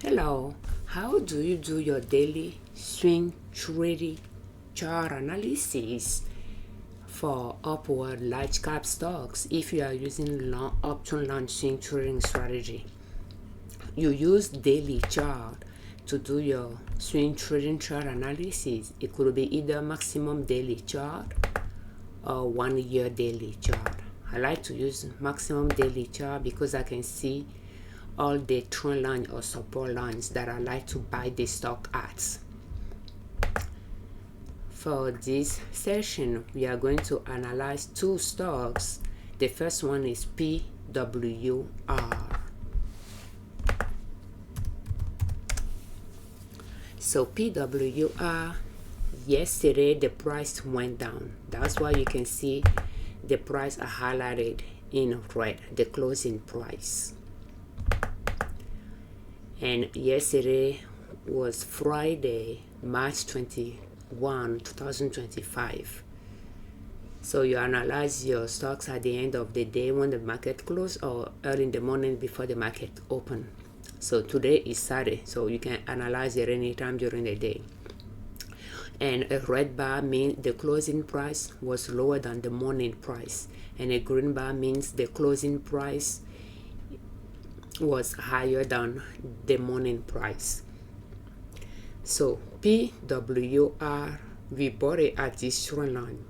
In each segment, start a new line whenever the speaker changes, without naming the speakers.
Hello, how do you do your daily swing trading chart analysis for upward large cap stocks if you are using option long swing trading strategy? You use daily chart to do your swing trading chart analysis. It could be either maximum daily chart or 1 year daily chart. I like to use maximum daily chart because I can see all the trend line or support lines that I like to buy the stock at. For this session, we are going to analyze two stocks. The first one is PWR. So PWR, yesterday the price went down. That's why you can see the price are highlighted in red, the closing price. And yesterday was Friday, March 21, 2025. So you analyze your stocks at the end of the day when the market closed or early in the morning before the market opened. So today is Saturday, so you can analyze it anytime during the day. And a red bar means the closing price was lower than the morning price. And a green bar means the closing price was higher than the morning price. So PWR, we bought it at this trend line,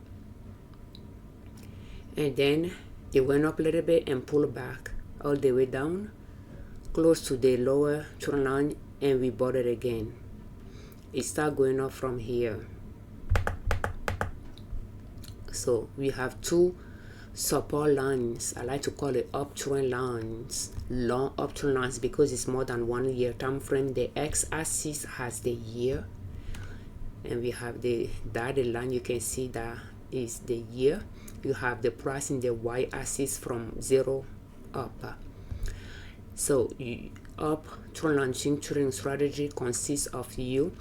and then it went up a little bit and pulled back all the way down close to the lower trend line, and we bought it again. It started going up from here. So we have two support lines. I like to call it uptrend lines, long uptrend lines, because it's more than 1 year time frame. The x-axis has the year, and we have the dotted line. You can see that is the year. You have the price in the y-axis from 0 up. So uptrend launching trading strategy consists of you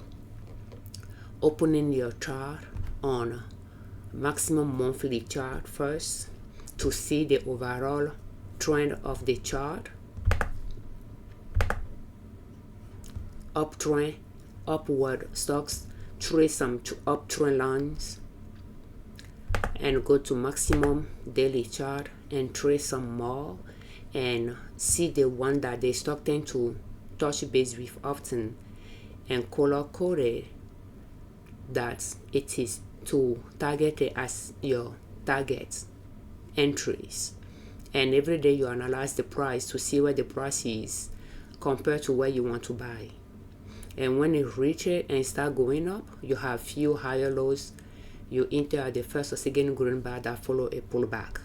opening your chart on maximum monthly chart first to see the overall trend of the chart, uptrend, upward stocks, trace some uptrend lines, and go to maximum daily chart and trace some more and see the one that the stock tend to touch base with often and color coded that it is to target it as your target entries. And every day you analyze the price to see where the price is compared to where you want to buy. And when it reaches and start going up, you have few higher lows. You enter at the first or second green bar that follow a pullback.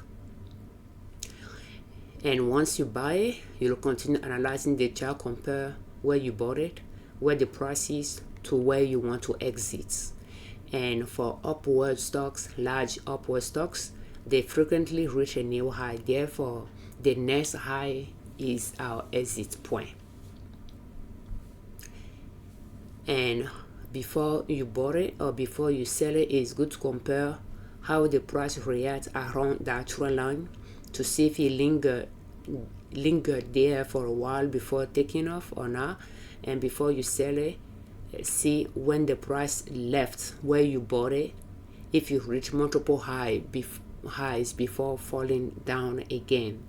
And once you buy it, you'll continue analyzing the chart, compare where you bought it, where the price is, to where you want to exit. And for upward stocks, large upward stocks, they frequently reach a new high. Therefore, the next high is our exit point. And before you bought it or before you sell it, it's good to compare how the price reacts around that trend line to see if it lingered there for a while before taking off or not. And before you sell it, see when the price left where you bought it, if you reach multiple highs before falling down again.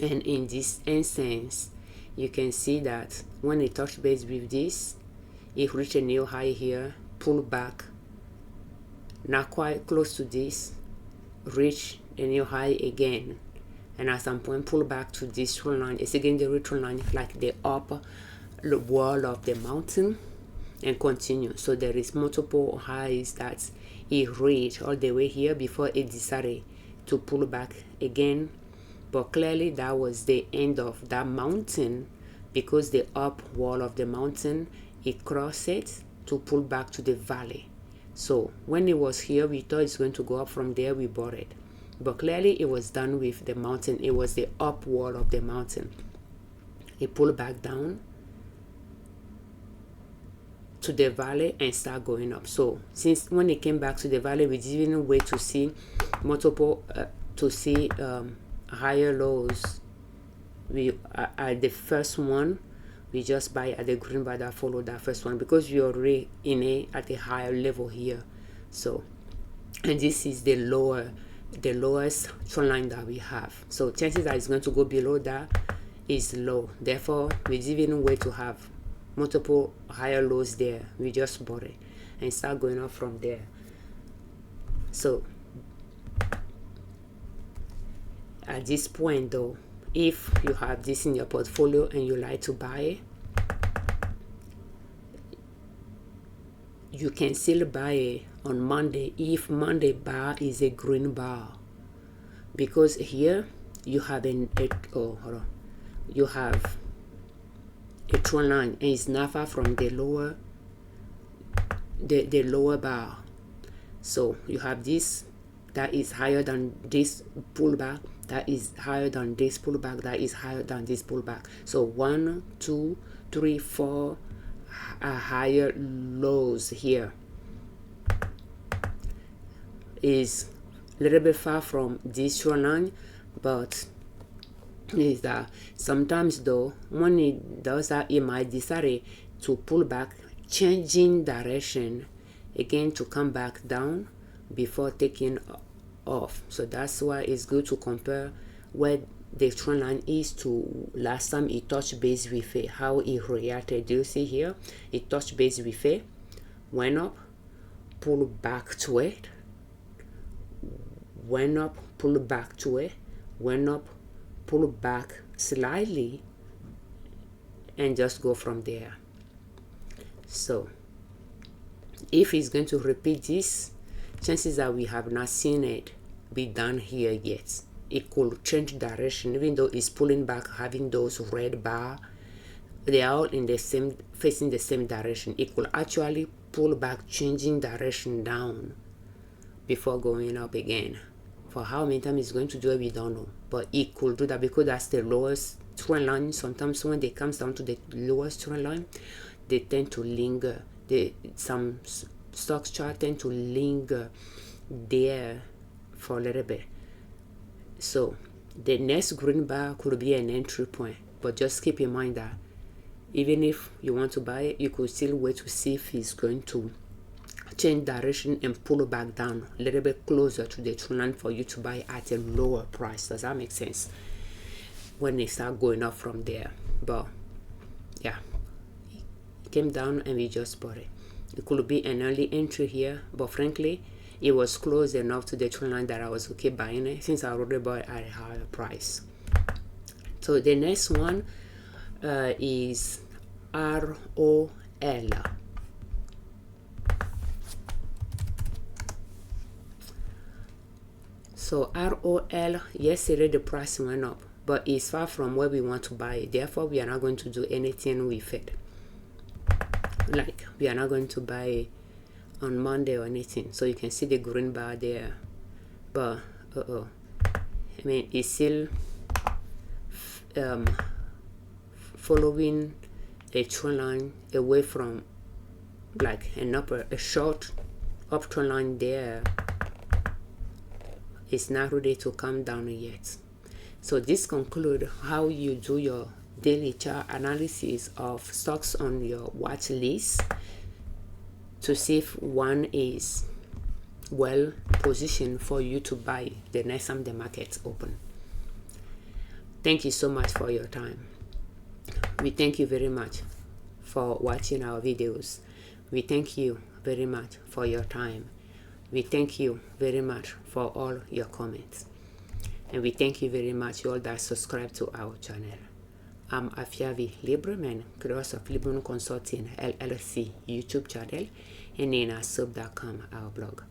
And in this instance, you can see that when it touched base with this, it reached a new high here, pull back, not quite close to this, reach a new high again, and at some point pull back to this trend line. It's again the trend line, like the upper wall of the mountain, and continue. So there is multiple highs that it reached all the way here before it decided to pull back again. But clearly that was the end of that mountain, because the up wall of the mountain, it crossed it to pull back to the valley. So when it was here, we thought it's going to go up from there, we bought it. But clearly it was done with the mountain. It was the up wall of the mountain. It pulled back down to the valley and start going up. So since when it came back to the valley, we didn't wait to see multiple higher lows. We at the first one, we just buy at the green bar that follow that first one, because we are already at a higher level here. So, and this is the lowest trend line that we have. So chances that it's going to go below that is low. Therefore, with even way to have multiple higher lows there, we just bought it and start going up from there. So at this point though, if you have this in your portfolio and you like to buy it, you can still buy it on Monday if Monday bar is a green bar, because here you have you have a trend line and it's not far from the lower bar. So you have this that is higher than this pullback, that is higher than this pullback, that is higher than this pullback. So 1, 2, 3, 4 higher lows here. Is a little bit far from this trend line, but is that sometimes though, when it does that, it might decide to pull back, changing direction again to come back down before taking off. So that's why it's good to compare where the trend line is to last time it touched base with it, how it reacted. Do you see here? It touched base with it, went up, pulled back to it, went up, pulled back to it, went up, pull back slightly, and just go from there. So if it's going to repeat this, chances are we have not seen it be done here yet. It could change direction, even though it's pulling back, having those red bar, they are all in the same, facing the same direction. It could actually pull back, changing direction down before going up again. For how many times it's going to do it, we don't know, but it could do that because that's the lowest trend line. Sometimes when it comes down to the lowest trend line, they tend to linger. Some stocks chart tend to linger there for a little bit. So the next green bar could be an entry point, but just keep in mind that even if you want to buy it, you could still wait to see if it's going to change direction and pull back down a little bit closer to the trend line for you to buy at a lower price. Does that make sense? When they start going up from there. But yeah, it came down and we just bought it. It could be an early entry here, but frankly it was close enough to the trend line that I was okay buying it, since I already bought it at a higher price. So the next one is ROL. So ROL, yesterday the price went up, but it's far from where we want to buy it. Therefore, we are not going to do anything with it. Like, we are not going to buy it on Monday or anything. So you can see the green bar there. But, I mean, it's still following a trend line away from, like, a short up trend line there. It's not ready to come down yet. So this concludes how you do your daily chart analysis of stocks on your watch list to see if one is well positioned for you to buy the next time the markets open. Thank you so much for your time. We thank you very much for watching our videos. We thank you very much for your time. We thank you very much for all your comments. And we thank you very much all that subscribe to our channel. I'm Afiavi Liberman, creator of Liberman Consulting L.L.C YouTube channel, and in our sub.com, our blog.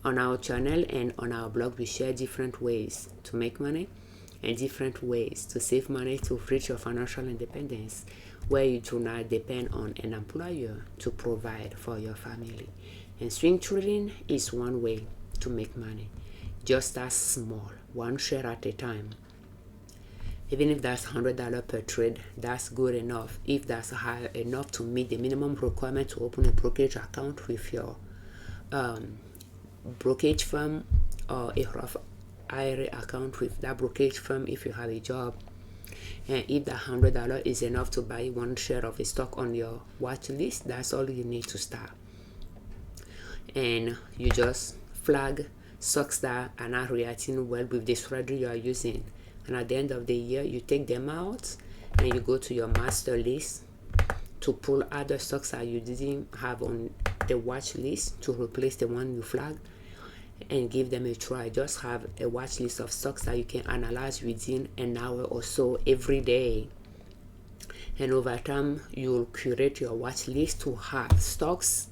On our channel and on our blog, we share different ways to make money and different ways to save money to reach your financial independence, where you do not depend on an employer to provide for your family. And swing trading is one way to make money, just as small, one share at a time. Even if that's $100 per trade, that's good enough. If that's high enough to meet the minimum requirement to open a brokerage account with your brokerage firm, or a Roth IRA account with that brokerage firm if you have a job, And if that $100 is enough to buy one share of a stock on your watch list, that's all you need to start. And you just flag stocks that are not reacting well with the strategy you are using. And at the end of the year, you take them out and you go to your master list to pull other stocks that you didn't have on the watch list to replace the one you flagged, and give them a try. Just have a watch list of stocks that you can analyze within an hour or so every day. And over time, you'll curate your watch list to have stocks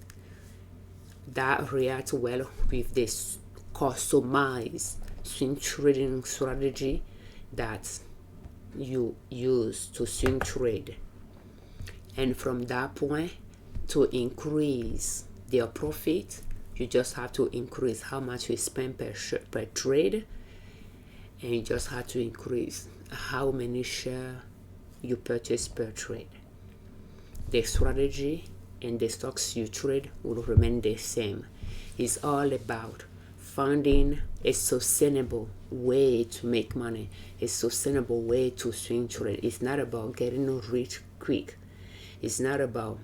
that react well with this customized swing trading strategy that you use to swing trade. And from that point, to increase their profit, you just have to increase how much you spend per trade, and you just have to increase how many shares you purchase per trade. The strategy and the stocks you trade will remain the same. It's all about finding a sustainable way to make money, a sustainable way to swing trade. It's not about getting rich quick. It's not about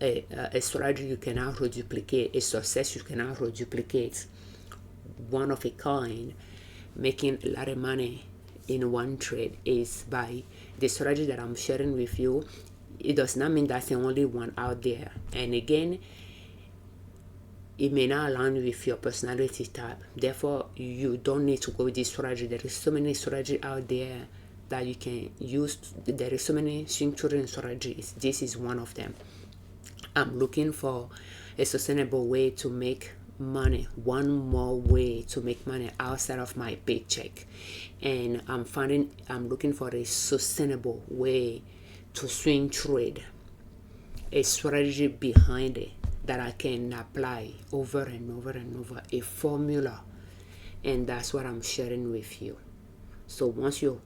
a strategy you cannot reduplicate, a success you cannot reduplicate, one of a kind. Making a lot of money in one trade is by the strategy that I'm sharing with you. It does not mean that's the only one out there. And again, it may not align with your personality type. Therefore, you don't need to go with this strategy. There is so many strategies out there that you can use. There is so many swing trading strategies. This is one of them. I'm looking for a sustainable way to make money, one more way to make money outside of my paycheck. And I'm looking for a sustainable way to swing trade, a strategy behind it that I can apply over and over and over, a formula. And that's what I'm sharing with you. So once you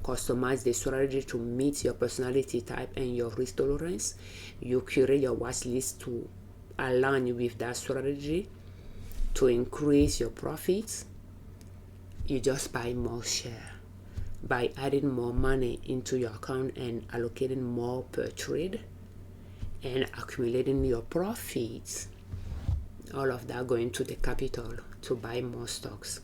customize the strategy to meet your personality type and your risk tolerance, you curate your watch list to align with that strategy to increase your profits. You just buy more share by adding more money into your account and allocating more per trade and accumulating your profits. All of that going to the capital to buy more stocks.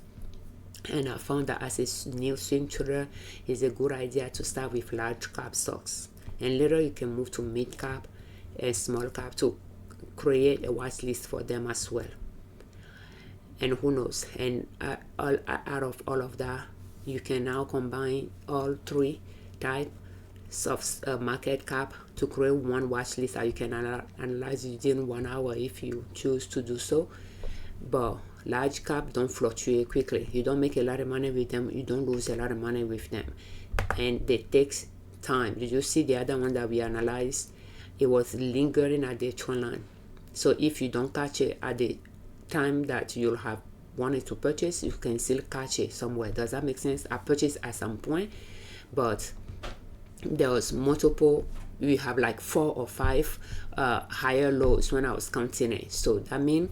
And I found that as a new swing trader, it's a good idea to start with large cap stocks, and later you can move to mid cap and small cap to create a watch list for them as well. And who knows, and out of all of that, you can now combine all three types of market cap to create one watch list that you can analyze within 1 hour if you choose to do so. But large cap don't fluctuate quickly. You don't make a lot of money with them. You don't lose a lot of money with them. And it takes time. Did you see the other one that we analyzed? It was lingering at the trend line. So if you don't catch it at the time that you'll have wanted to purchase, you can still catch it somewhere. Does that make sense? I purchased at some point, but there was multiple. We have like 4 or 5 higher lows when I was counting it. So that means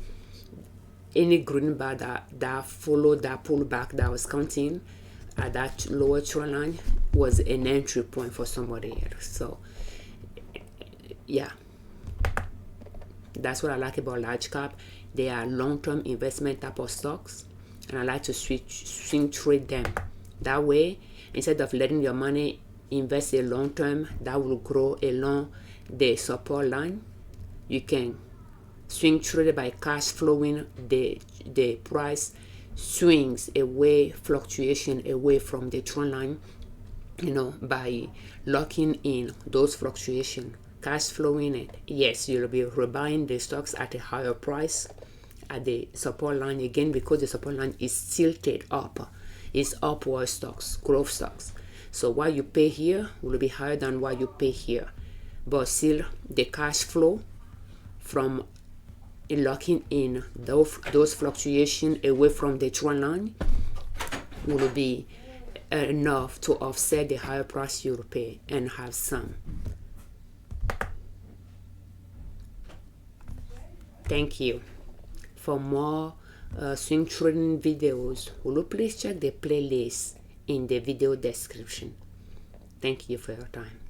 any green bar that followed that pullback that I was counting at that lower trend line was an entry point for somebody else. So yeah, that's what I like about large cap. They are long-term investment type of stocks, and I like to swing trade them. That way, instead of letting your money invest a long term that will grow along the support line, you can swing trade by cash flowing the price swings away, fluctuation away from the trend line, by locking in those fluctuation, cash flowing it. Yes, you'll be rebuying the stocks at a higher price at the support line again, because the support line is tilted up. It's upward stocks, growth stocks. So what you pay here will be higher than what you pay here, but still the cash flow from locking in those fluctuations away from the trend line will be enough to offset the higher price you'll pay and have some. Thank you. For more swing trading videos, will you please check the playlist in the video description. Thank you for your time.